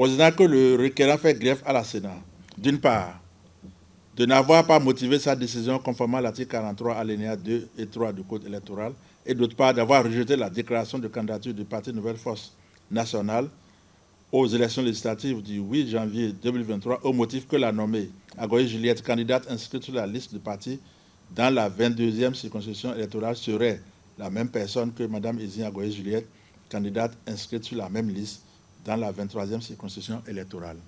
Considérant que le requérant fait grief à la Sénat, d'une part, de n'avoir pas motivé sa décision conformément à l'article 43, alinéa 2 et 3 du Code électoral, et d'autre part, d'avoir rejeté la déclaration de candidature du parti Nouvelle Force Nationale aux élections législatives du 8 janvier 2023 au motif que la nommée Agoye Juliette, candidate inscrite sur la liste du parti dans la 22e circonscription électorale, serait la même personne que Mme Ezine Agoye Juliette, candidate inscrite sur la même liste dans la 23e circonscription électorale.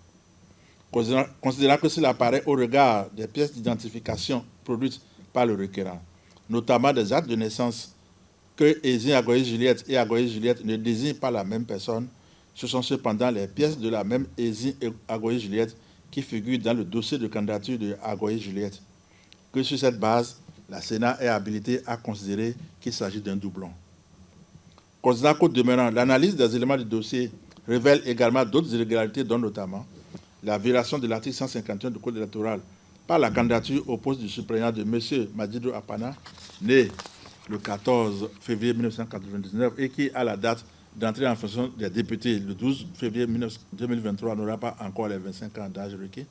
Considérant que cela apparaît au regard des pièces d'identification produites par le requérant, notamment des actes de naissance que Ezine Agoye Juliette et Agoye Juliette ne désignent pas la même personne, ce sont cependant les pièces de la même Ezine Agoye Juliette qui figurent dans le dossier de candidature de Agoye Juliette, que sur cette base, la Sénat est habilitée à considérer qu'il s'agit d'un doublon. Considérant qu'au demeurant, l'analyse des éléments du dossier révèle également d'autres irrégularités, dont notamment la violation de l'article 151 du Code électoral par la candidature au poste du suppléant de M. Madjidou Apana, né le 14 février 1999 et qui, à la date d'entrée en fonction des députés le 12 février 2023, n'aura pas encore les 25 ans d'âge requis.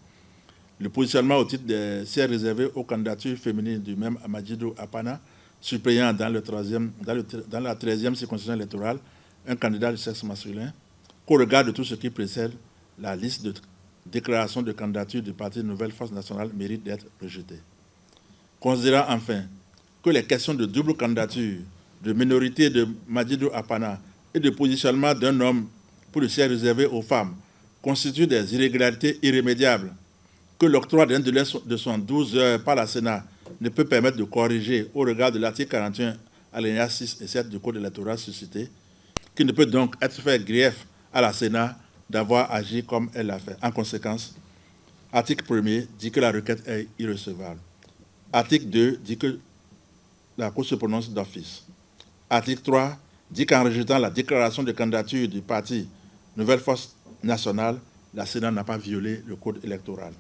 Le positionnement au titre des sièges réservés aux candidatures féminines du même Madjidou Apana, suppléant dans la 13e circonscription électorale, un candidat de sexe masculin, qu'au regard de tout ce qui précède, la liste de déclaration de candidature du parti Nouvelle Force Nationale mérite d'être rejetée. Considérant enfin que les questions de double candidature, de minorité de Madjidou Apana et de positionnement d'un homme pour le siège réservé aux femmes constituent des irrégularités irrémédiables que l'octroi d'un délai de 72 heures par la Sénat ne peut permettre de corriger au regard de l'article 41, alinéa 6 et 7 du Code électoral suscité, qui ne peut donc être fait grief à la Sénat d'avoir agi comme elle l'a fait. En conséquence, article 1er dit que la requête est irrecevable. Article 2 dit que la Cour se prononce d'office. Article 3 dit qu'en rejetant la déclaration de candidature du parti Nouvelle Force Nationale, la Sénat n'a pas violé le Code électoral.